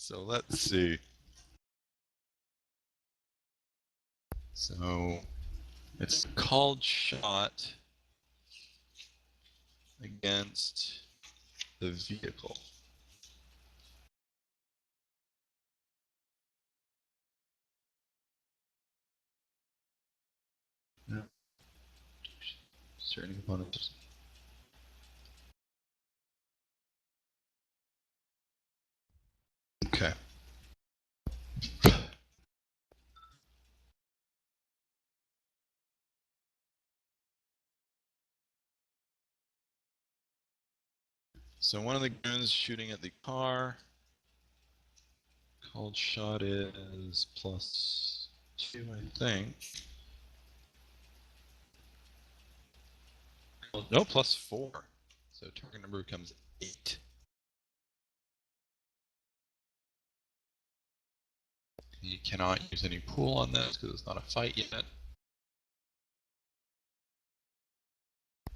So let's see. So it's a called shot against the vehicle. Yeah. Certain components. Okay. So one of the goons shooting at the car. Called shot is +2, I think. No, +4. So target number becomes 8. You cannot use any pool on this because it's not a fight yet.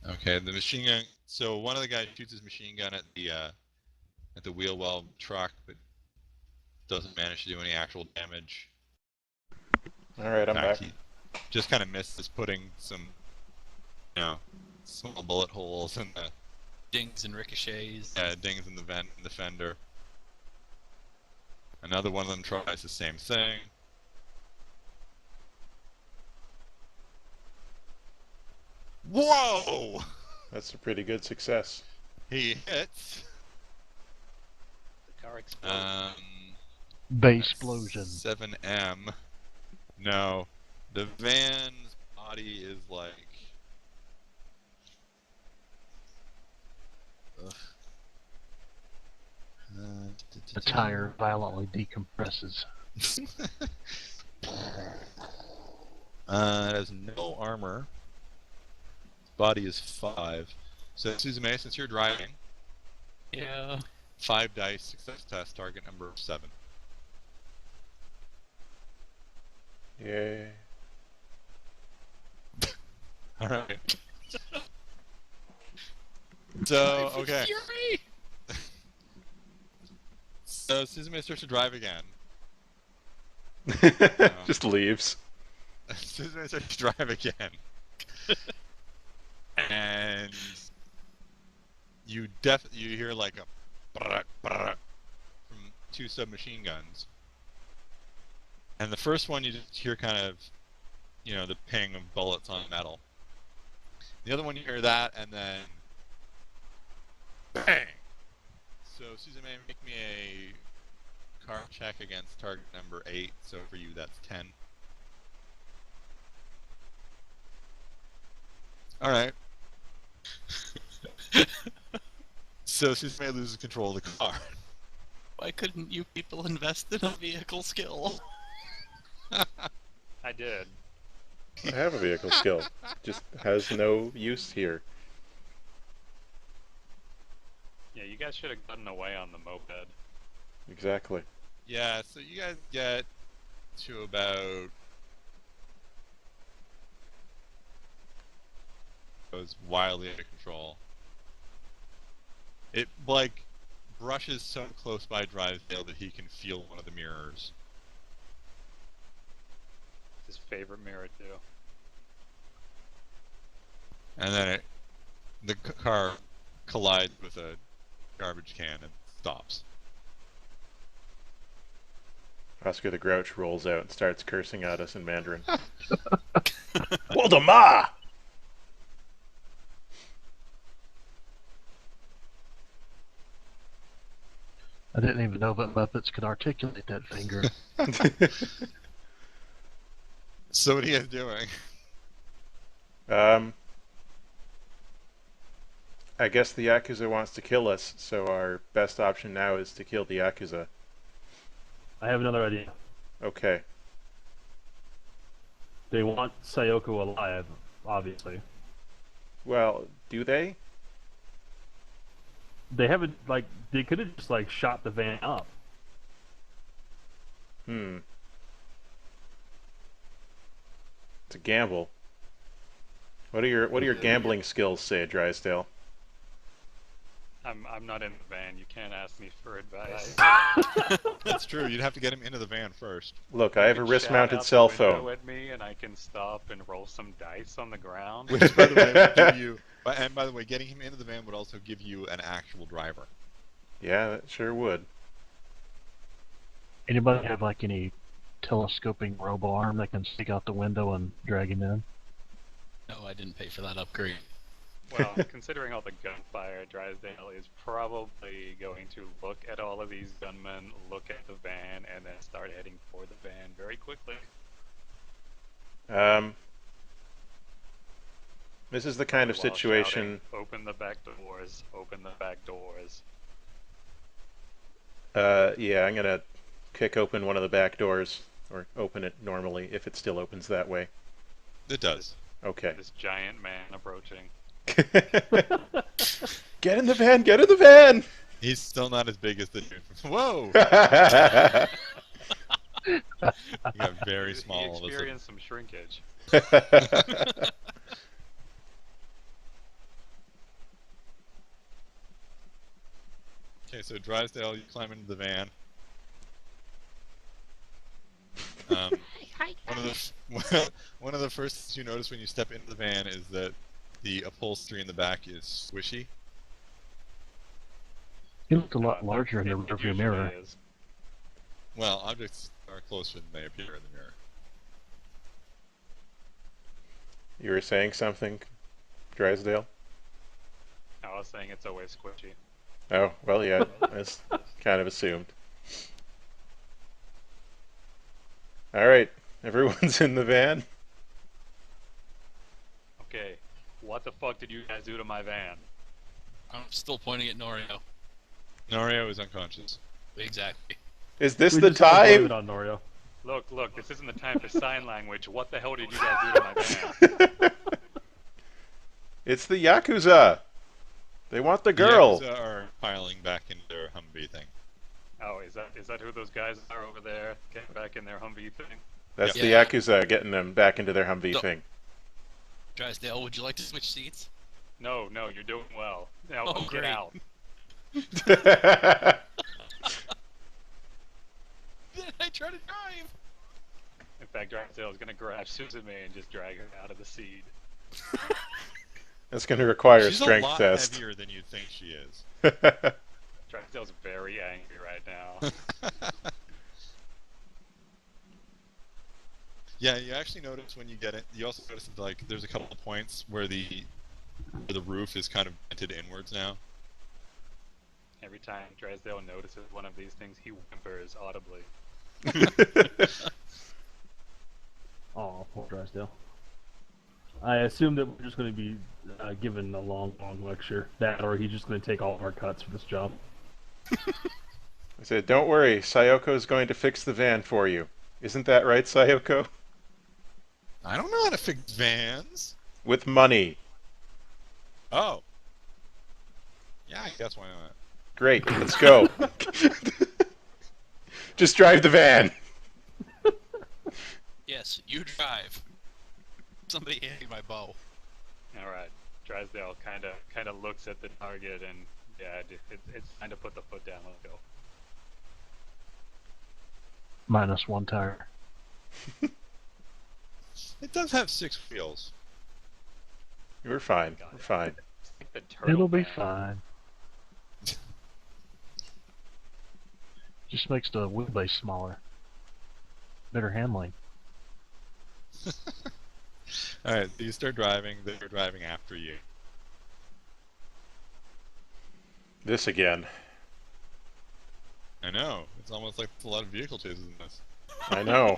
Okay, the machine gun. So one of the guys shoots his machine gun at the wheel well truck, but doesn't manage to do any actual damage. All right, I'm back. He just kind of misses putting some, small bullet holes in the dings and ricochets. Yeah, dings in the fender. Another one of them tries the same thing. Whoa! That's a pretty good success. He hits. The car explodes. Base explosion. 7M. No. The van's body is like... The tire violently decompresses. It has no armor. Body is 5. So Suzume, since you're driving, Yeah. 5 dice, success test, target number 7. Yay. Alright. So, okay. So Suzume starts to drive again. Just leaves. Suzume starts to drive again. And you hear like a brrr, brrr from 2 submachine guns. And the first one you just hear kind of, the ping of bullets on metal. The other one you hear that, and then bang! So Suzume, make me a car check against target number 8. So for you, that's 10. Alright. So Suzume loses control of the car. Why couldn't you people invest in a vehicle skill? I did. I have a vehicle skill. Just has no use here. Yeah, you guys should have gotten away on the moped. Exactly. Yeah, so you guys get to about... goes wildly out of control. It, like, brushes so close by Drysdale that he can feel one of the mirrors. His favorite mirror, too. And then the car collides with a garbage can and stops. Oscar the Grouch rolls out and starts cursing at us in Mandarin. Waldemar! I didn't even know that Muppets could articulate that finger. So what are you guys doing? I guess the Yakuza wants to kill us, so our best option now is to kill the Yakuza. I have another idea. Okay. They want Sayoko alive, obviously. Well, do they? They haven't, like, they could have just, like, shot the van up. It's a gamble. What do your gambling skills say, Drysdale? I'm not in the van. You can't ask me for advice. That's true. You'd have to get him into the van first. Look, I have a You can shout wrist-mounted out cell the window phone. at me, and I can stop and roll some dice on the ground. Which, by the way, would give you. And by the way, getting him into the van would also give you an actual driver. Yeah, that sure would. Anybody have like any telescoping robo arm that can stick out the window and drag him in? No, I didn't pay for that upgrade. Well, considering all the gunfire, Drysdale is probably going to look at all of these gunmen, look at the van, and then start heading for the van very quickly. This is the kind of While situation. shouting, open the back doors, open the back doors. Yeah, I'm gonna kick open one of the back doors, or open it normally if it still opens that way. It does. Okay. This giant man approaching. Get in the van! Get in the van! He's still not as big as the dude. Whoa! He got very small. He all of a sudden. experienced some shrinkage. Okay, so Drysdale, you climb into the van. One of the first things you notice when you step into the van is that the upholstery in the back is squishy. He looked a lot larger in the It rearview usually mirror. is. Well, objects are closer than they appear in the mirror. You were saying something, Drysdale? I was saying it's always squishy. Oh, well, yeah, that's kind of assumed. Alright, everyone's in the van? Okay, what the fuck did you guys do to my van? I'm still pointing at Norio. Norio is unconscious. Exactly. Is this We the just gotta blame time? it on Norio. Look, this isn't the time for sign language. What the hell did you guys do to my van? It's the Yakuza! They want the girl! The Yakuza are piling back into their Humvee thing. Oh, is that who those guys are over there? Getting back in their Humvee thing? That's the Yeah. Yakuza getting them back into their Humvee So- thing. Drysdale, would you like to switch seats? No, you're doing well. Now Oh, get great. out. Did I try to drive? In fact, Drysdale is gonna grab Suzume and just drag her out of the seat. That's going to require a She's strength a lot test. heavier than you'd think she is. Drysdale's very angry right now. Yeah, you actually notice when you get it. You also notice that, like, there's a couple of points where the roof is kind of vented inwards now. Every time Drysdale notices one of these things, he whimpers audibly. Oh, poor Drysdale. I assume that we're just going to be given a long lecture. That, or he's just going to take all of our cuts for this job. I said, don't worry, Sayoko's going to fix the van for you. Isn't that right, Sayoko? I don't know how to fix vans. With money. Oh. Yeah, I guess why not? Great, let's go. Just drive the van. Yes, you drive. Somebody hand me my bow. All right, Drysdale kind of looks at the target and yeah, it's time to put the foot down. Let's go. Minus one tire. It does have 6 wheels. We're fine. We're fine. It's like the turtle It'll be van. fine. Just makes the wheelbase smaller. Better handling. Alright, so you start driving, they're driving after you. This again. I know. It's almost like a lot of vehicle chases in this. I know.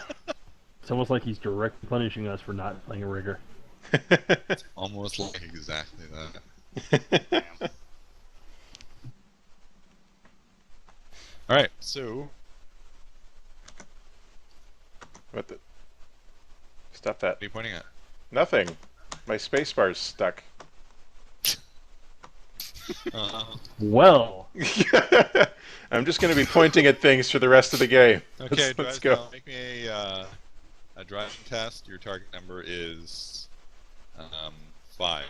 It's almost like he's directly punishing us for not playing a rigger. Almost like exactly that. Damn. Alright, so What the? Stop that. what are you pointing at? Nothing. My spacebar's stuck. Well, I'm just going to be pointing at things for the rest of the game. Okay, Let's Drysdale, go. make me a driving test. Your target number is 5.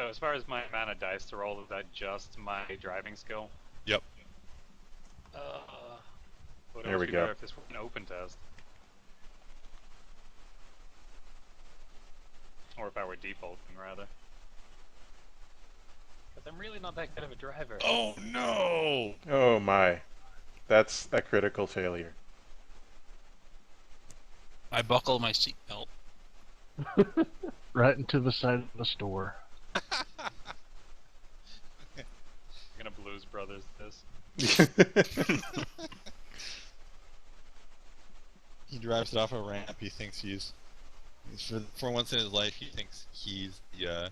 So as far as my amount of dice to roll, is that just my driving skill? Yep. Would There almost we be go. better if this were an open test. Or if I were defaulting, rather. Because I'm really not that good of a driver. Oh no! Oh my. That's a critical failure. I buckle my seatbelt. Right into the side of the store. I'm gonna Blues Brothers this. He drives it off a ramp. He thinks he's for once in his life, he thinks he's the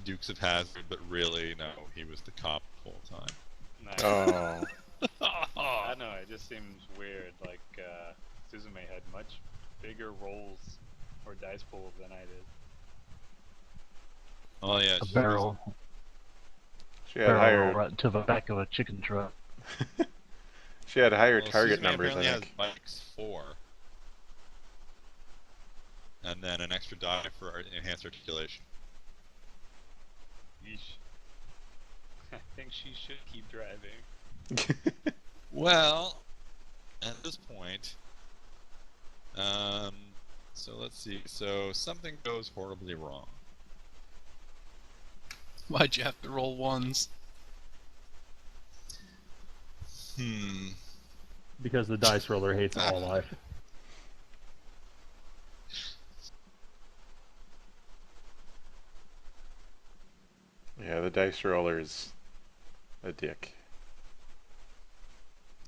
Dukes of Hazzard, but really, no, he was the cop the whole time. Nice. Oh. I don't know, it just seems weird. Like, Suzume had much bigger rolls or dice pools than I did. Oh yeah, A she barrel, She had barrel higher. roll right into the back of a chicken truck. She had higher Well, target Suzume numbers, I apparently think. has bikes 4, and then an extra die for enhanced articulation. Yeesh. I think she should keep driving. Well, at this point, so let's see. So something goes horribly wrong. Why'd you have to roll ones? Because the dice roller hates all life. Yeah, the dice roller is a dick.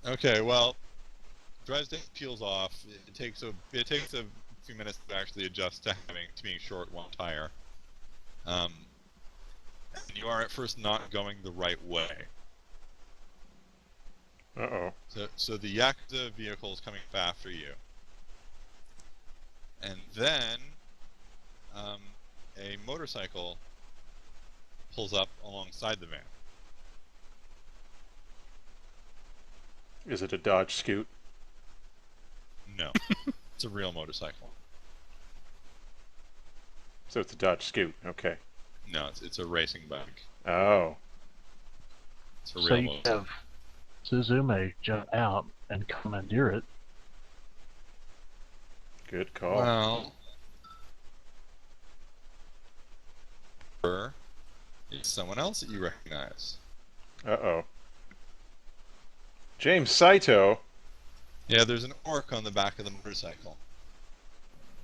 Okay, well, Dresden peels off. It takes a few minutes to actually adjust to being short one tire. And you are at first not going the right way. Uh-oh. So the Yakuza vehicle is coming after you, and then a motorcycle pulls up alongside the van. Is it a Dodge Scoot? No, it's a real motorcycle. So it's a Dodge Scoot, okay. No, it's a racing bike. Oh. It's a So real you motorcycle. have Suzume jump out and commandeer it. Good call. Well, it's someone else that you recognize. Uh-oh. James Saito? Yeah, there's an orc on the back of the motorcycle.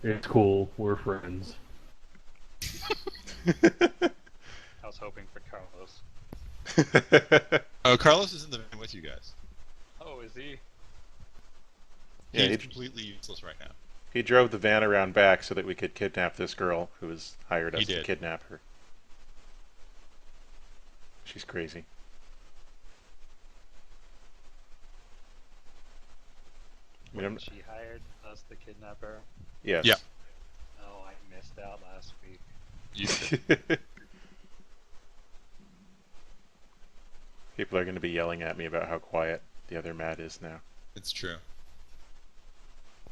It's cool. We're friends. I was hoping for Carlos. Oh, Carlos is in the van with you guys. Oh, is he? Yeah, He's he- completely useless right now. He drove the van around back so that we could kidnap this girl who has hired us He to did. kidnap her. She's crazy. I mean, I'm- She hired us to kidnap her. yes. Yeah. Oh, I missed out last week. You People are going to be yelling at me about how quiet the other Matt is now. It's true.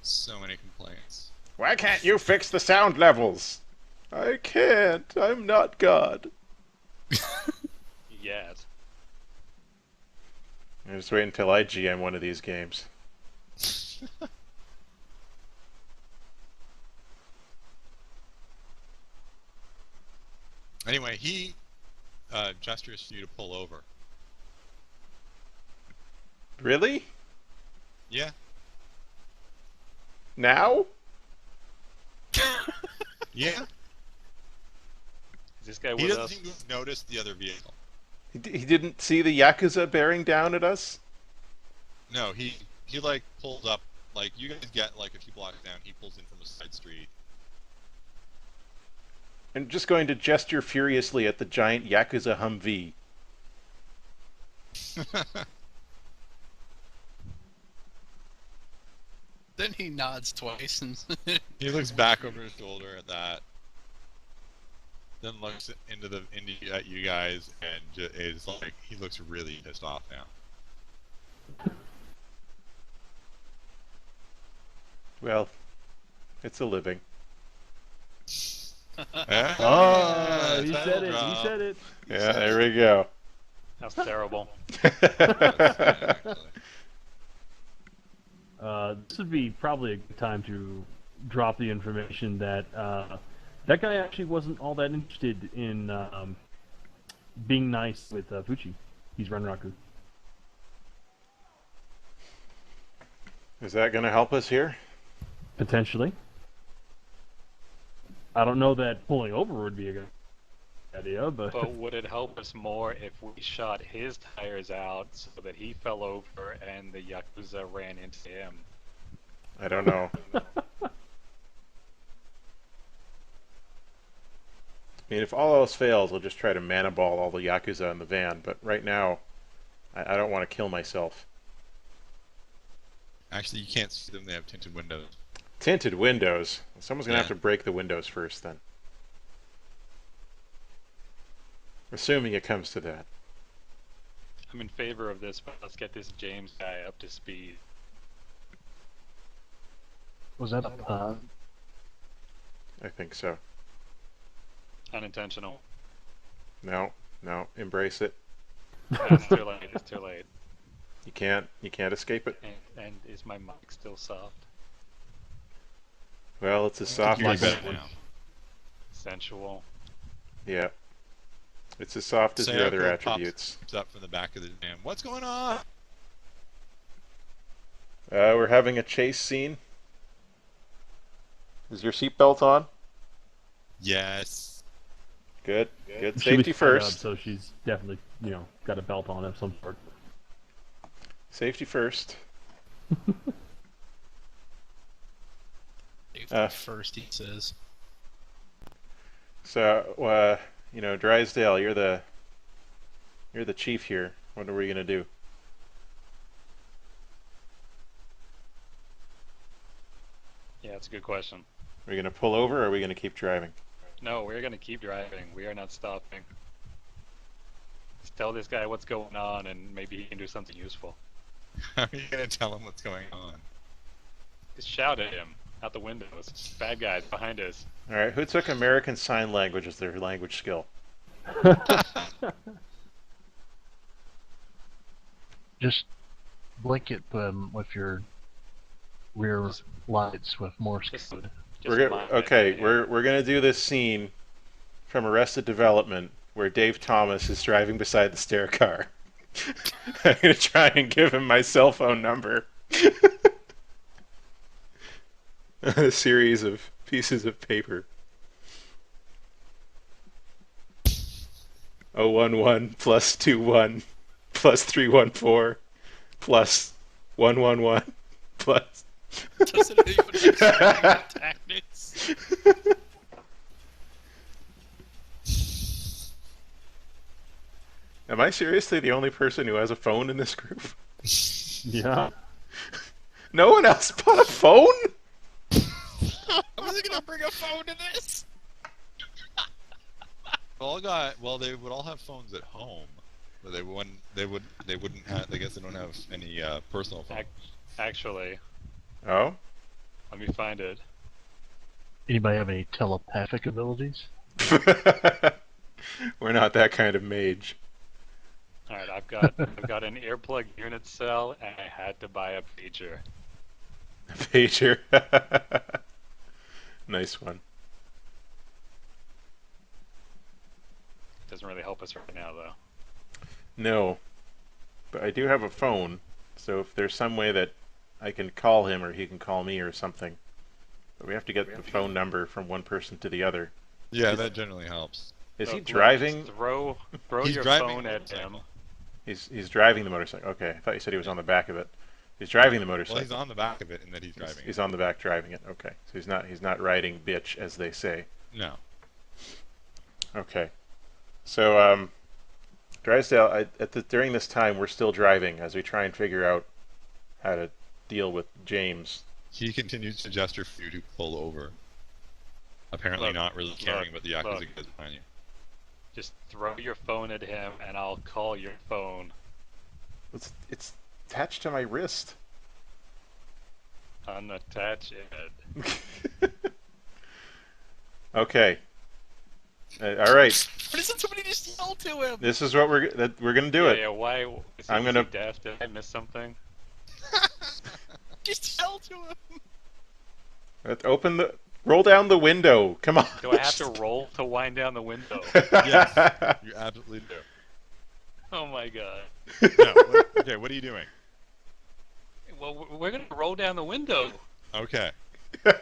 So many complaints. Why can't you fix the sound levels? I can't. I'm not God. Yet. I just wait until I GM one of these games. Anyway, he gestures for you to pull over. Really? Yeah. Now? Yeah. Is this guy He with doesn't us? seem to have noticed the other vehicle. He didn't see the Yakuza bearing down at us? No, he like pulls up. Like you guys get like a few blocks down. He pulls in from a side street. I'm just going to gesture furiously at the giant Yakuza Humvee. Then he nods twice and He looks back over his shoulder at that. Then looks at you guys and is like he looks really pissed off now. Well, it's a living. Oh, he title said it. He drop. said it. Yeah, there we go. That's terrible. Actually. This would be probably a good time to drop the information that that guy actually wasn't all that interested in being nice with Fuchi. He's Renraku. Is that going to help us here? Potentially. I don't know that pulling over would be a good idea, but But would it help us more if we shot his tires out so that he fell over and the Yakuza ran into him? I don't know. I mean, if all else fails, I'll just try to mana ball all the Yakuza in the van, but right now, I don't want to kill myself. Actually, you can't see them. They have tinted windows. Tinted windows. Someone's going to Yeah. have to break the windows first, then. Assuming it comes to that. I'm in favor of this, but let's get this James guy up to speed. Was that a pun? I think so. Unintentional. No, no, embrace it. It's too late. It's too late. You can't escape it. And is my mic still soft? Well, it's as soft You're as better now. Sensual. yeah. It's as soft as your Sayoko other pops attributes. up from the back of the jam. What's going on? We're having a chase scene. Is your seatbelt on? Yes. Good. Good. she was Safety tied up, first. so she's definitely, got a belt on of some sort. Safety first. First, he says. So, Drysdale, you're the chief here. What are we gonna do? Yeah, it's a good question. Are we gonna pull over, or are we gonna keep driving? No, we're gonna keep driving. We are not stopping. Just tell this guy what's going on, and maybe he can do something useful. How are you going to tell him what's going on? Just shout at him out the windows. Bad guys behind us. All right. Who took American Sign Language as their language skill? Just blink at them with your rear lights with Morse Just- code. We're gonna do this scene from Arrested Development where Dave Thomas is driving beside the stair car. I'm gonna try and give him my cell phone number. A series of pieces of paper. 011 plus 21 plus 314 plus 111 plus. Doesn't even explain the tactics. Am I seriously the only person who has a phone in this group? Yeah. No one else bought a phone? I wasn't gonna bring a phone to this. Well, they would all have phones at home, but they wouldn't have. I guess they don't have any personal phones. Actually, Oh? let me find it. Anybody have any telepathic abilities? We're not that kind of mage. All right, I've got an earplug unit cell, and I had to buy a pager. Pager. Nice one. Doesn't really help us right now, though. No. But I do have a phone, so if there's some way that I can call him or he can call me or something. But we have to get the phone number from one person to the other. Yeah, that generally helps. Is So he just driving? Throw He's your driving phone the at him. motorcycle. He's driving the motorcycle. Okay, I thought you said he was on the back of it. He's driving the motorcycle. Well, he's on the back of it, and then he's driving. He's on the back driving it. Okay, so he's not riding bitch as they say. No. Okay, so Drysdale, during this time we're still driving as we try and figure out how to deal with James. He continues to gesture for you to pull over. Apparently Look, not really caring about the Yakuza look. guys behind you. Just throw your phone at him, and I'll call your phone. It's attached to my wrist. Unattach it. Okay, All right, Why doesn't somebody just yell to him? this is what we're gonna do it. Yeah, why? Is he, I'm is gonna- he deaf? Did I miss something? Just yell to him. Let's roll down the window. Come on. Do I have to roll to wind down the window? Yes, you absolutely do. Oh my god. No, okay, what are you doing? Well, we're gonna roll down the window. Okay, you're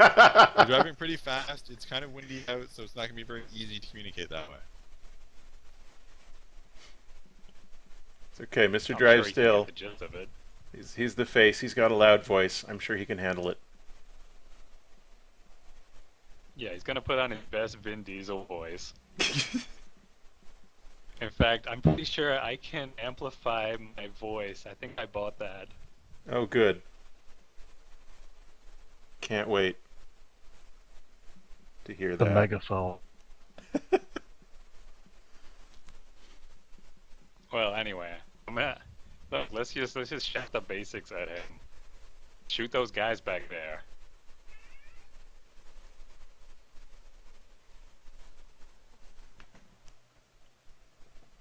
driving pretty fast. It's kind of windy out, so it's not gonna be very easy to communicate that way. It's okay, Mr. I'm sure he can Drysdale. get the gist of it. He's the face. He's got a loud voice. I'm sure he can handle it. Yeah, he's gonna put on his best Vin Diesel voice. In fact, I'm pretty sure I can amplify my voice. I think I bought that. Oh, good. Can't wait to hear The that. megaphone. Well, anyway, look, let's just shout the basics at him. Shoot those guys back there.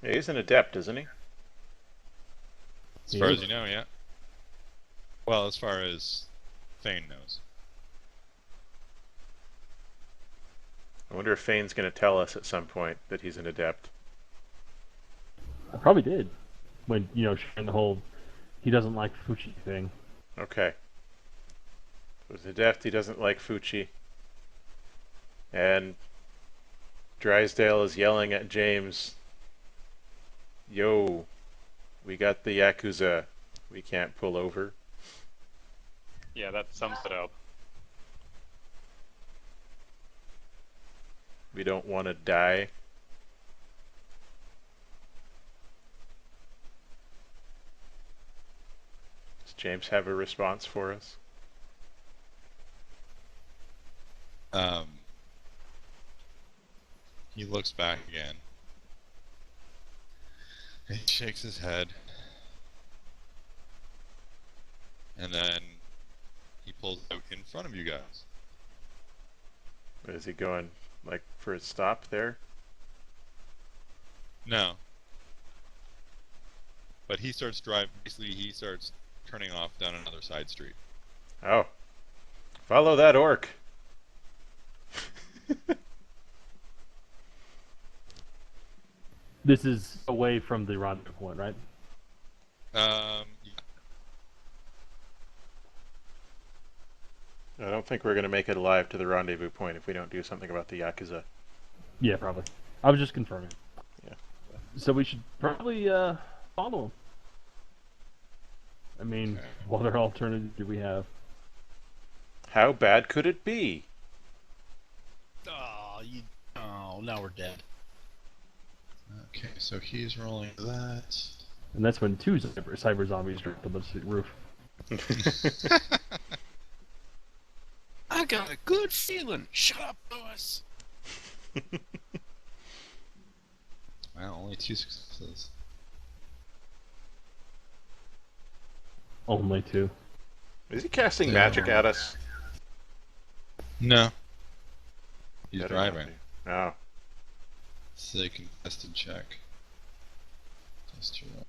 Yeah, he's an adept, isn't he? As far as you know, yeah. Well, as far as Thane knows. I wonder if Fane's going to tell us at some point that he's an adept. I probably did. When, sharing the whole he doesn't like Fuchi thing. Okay. So he's adept, he doesn't like Fuchi. And Drysdale is yelling at James, "Yo, we got the Yakuza. We can't pull over." Yeah, that sums it up. We don't want to die. Does James have a response for us? He looks back again. He shakes his head. And then he pulls out in front of you guys. Is he going, like, for a stop there? No. But he starts driving, basically he starts turning off down another side street. Oh. Follow that orc. This is away from the rendezvous point, right? Yeah. I don't think we're going to make it alive to the rendezvous point if we don't do something about the Yakuza. Yeah, probably. I was just confirming. Yeah. So we should probably follow him. I mean, Okay. what other alternative do we have? How bad could it be? Oh, now we're dead. Okay, so he's rolling that. And that's when two cyber zombies dropped on the roof. I got a good feeling. Shut up, boss. Wow, only 2 successes. Only two. Is he casting Yeah. magic at us? No. He's Better not driving. be. Oh. So they can contested check. Test your roll.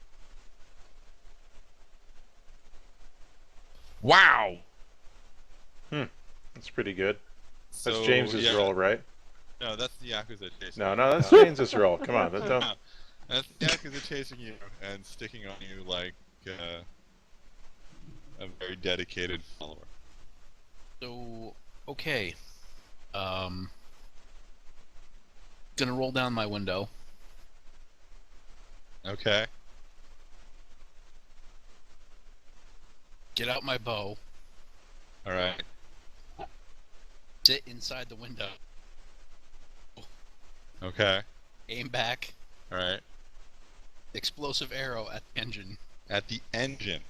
Wow! That's pretty good. That's So, James's yeah. roll, right? No, that's the Yakuza chasing No, you. no, that's James's roll. Come on, don't. No, that's the Yakuza chasing you and sticking on you like a very dedicated follower. So, okay. Gonna roll down my window. Okay. Get out my bow. Alright. Sit inside the window. Okay. Aim back. Alright. Explosive arrow at the engine. At the engine.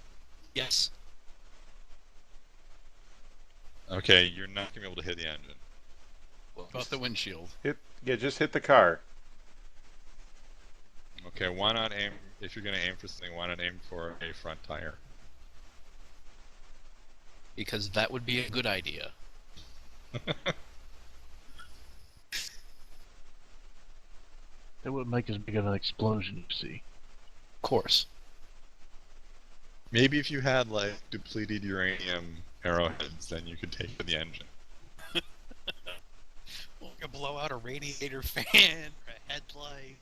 Yes. Okay, you're not gonna be able to hit the engine. What about the windshield? Just hit the car. Okay, why not aim, if you're gonna aim for something, why not aim for a front tire? Because that would be a good idea. It wouldn't make as big of an explosion, you see. Of course. Maybe if you had like depleted uranium arrowheads, then you could take the engine. Well, you blow out a radiator fan or a headlight.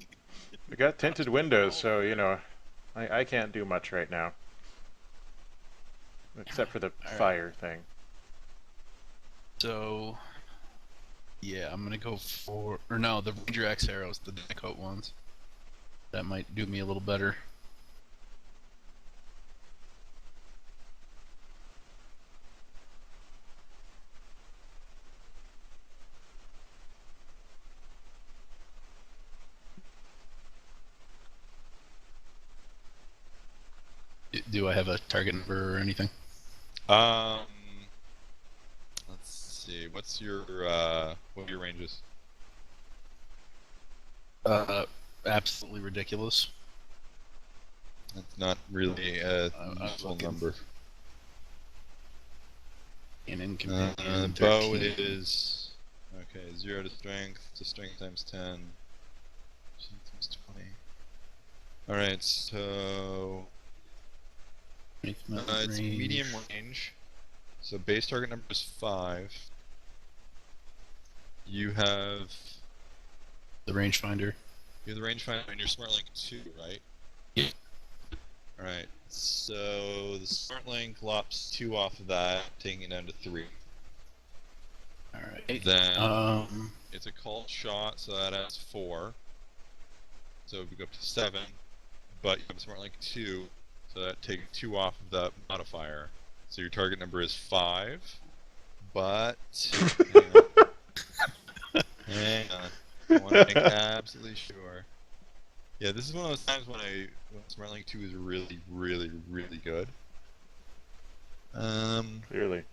We got tinted windows, so you know, I can't do much right now, except for the right. fire thing. So, yeah, I'm gonna go for, or no, the Ranger X arrows, the Dynacoat ones. That might do me a little better. Do I have a target number or anything? Let's see. What's your what are your ranges? Absolutely ridiculous. That's not really a I'm useful looking. number. And in companion, Bow 13. is okay. 0 to strength times 10. Strength times 20. All right, so it's medium range. So base target number is 5. You have The rangefinder. the rangefinder and your smart link 2, right? Yeah. All right. So the smart link lops 2 off of that, taking it down to 3. All right. Then it's a called shot, so that adds 4. So we go up to 7. But you have a smart link 2, so that takes 2 off of that modifier. So your target number is 5. But hang on. I want to make absolutely sure. Yeah, this is one of those times when Smart Link 2 is really, really, really good. Clearly.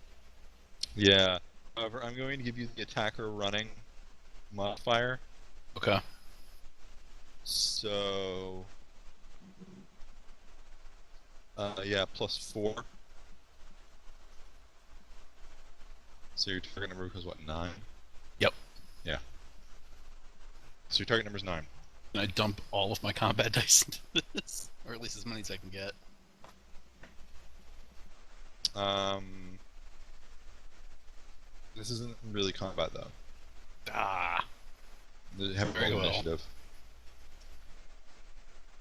Yeah. However, I'm going to give you the attacker running modifier. Okay. So, yeah, +4. So your target number becomes what, 9? Yep. Yeah. So your target number is 9. And I dump all of my combat dice into this, or at least as many as I can get. This isn't really combat though. Ah. They haven't Very rolled well. initiative.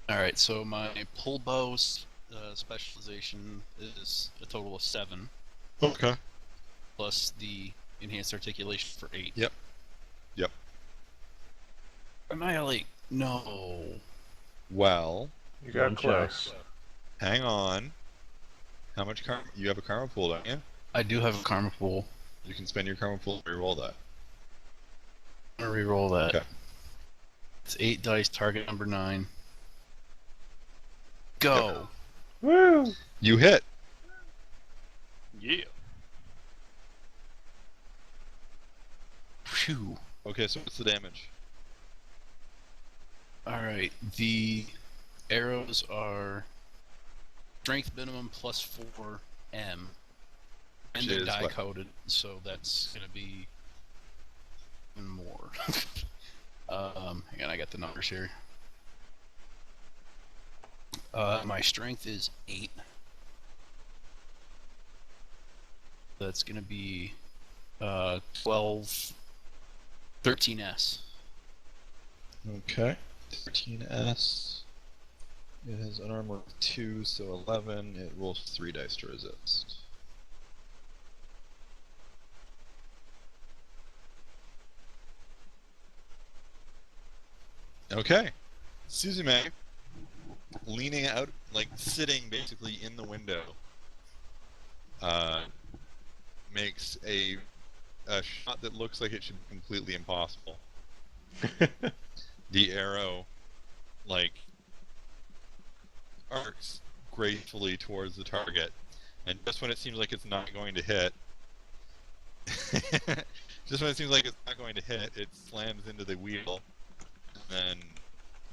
All right. So my pull bows specialization is a total of 7, Okay. plus the enhanced articulation for 8. Yep. Yep. Annihilate. No. Well, You got One close. shot. hang on. How much karma? You have a karma pool, don't you? I do have a karma pool. You can spend your karma pool to reroll that. I'm gonna reroll that. Okay. It's 8 dice, target number 9. Go. Woo! You hit. Yeah. Phew. Okay, so what's the damage? Alright, the arrows are strength minimum plus 4 M. And Which they're is die what? coded, so that's gonna be even more. Hang on, I got the numbers here. My strength is 8. That's gonna be 13S. Okay. 13S. It has an armor of 2, so 11. It rolls 3 dice to resist. Okay. Suzume, leaning out, like sitting basically in the window, makes a shot that looks like it should be completely impossible. The arrow, like, arcs gracefully towards the target, and just when it seems like it's not going to hit, just when it seems like it's not going to hit, it slams into the wheel, and then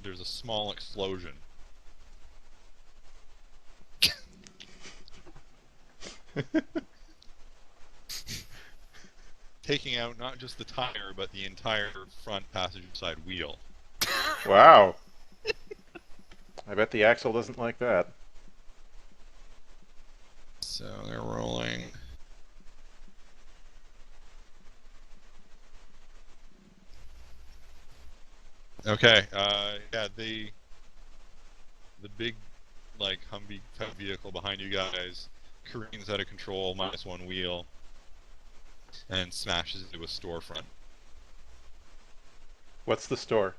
there's a small explosion. Taking out not just the tire, but the entire front passenger side wheel. Wow. I bet the Axle doesn't like that. So they're rolling. Okay, yeah, the big, like, Humvee type vehicle behind you guys careens out of control, minus one wheel, and smashes into a storefront. What's the store?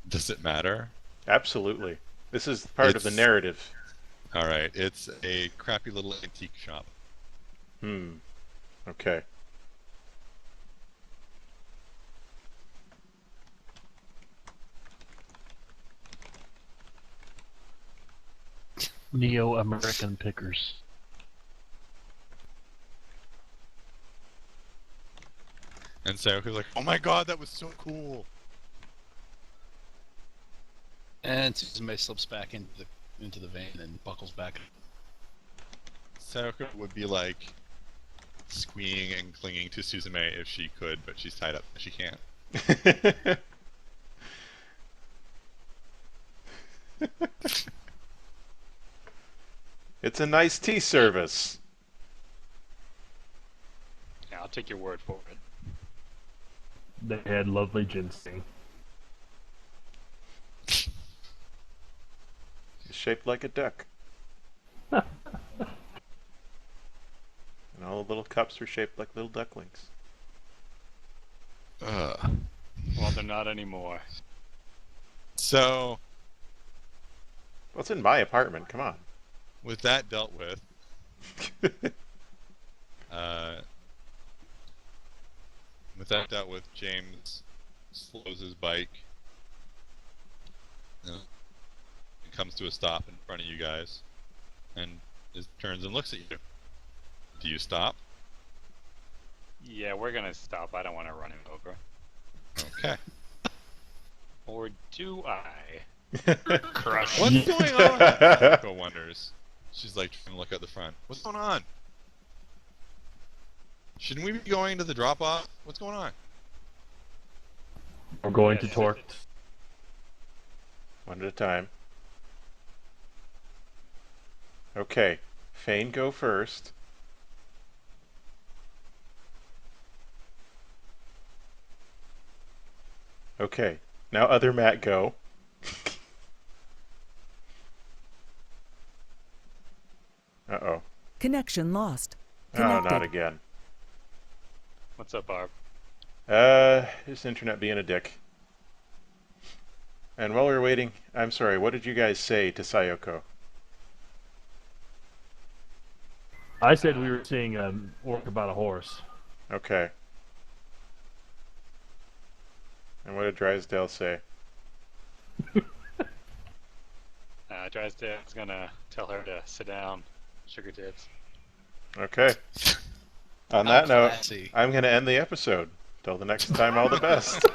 Does it matter? Absolutely. This is part of the narrative. Alright, it's a crappy little antique shop. Okay. Neo-American pickers. And Sayoko's like, oh my god, that was so cool! And Suzume slips back into the van and buckles back. Sayoko would be like squeeing and clinging to Suzume if she could, but she's tied up. She can't. It's a nice tea service. Yeah, I'll take your word for it. They had lovely ginseng. It's shaped like a duck. And all the little cups were shaped like little ducklings. Well, they're not anymore. So, What's in my apartment? Come on. with that dealt with, James slows his bike and comes to a stop in front of you guys, and turns and looks at you. Do you stop? Yeah, we're gonna stop. I don't want to run him over. Okay. Or do I? Crush. What's going on? Sayoko wonders. She's like trying to look out the front. What's going on? Shouldn't we be going to the drop-off? What's going on? We're going to Torque. One at a time. Okay. Fane, go first. Okay. Now other Matt, go. Uh-oh. Connection lost. Oh, Connected. not again. What's up, Barb? Just internet being a dick. And while we were waiting, I'm sorry, what did you guys say to Sayoko? I said we were seeing an orc about a horse. Okay. And what did Drysdale say? Drysdale's gonna tell her to sit down. Sugar tips. Okay. On How that note, classy. I'm going to end the episode. Till the next time, all the best.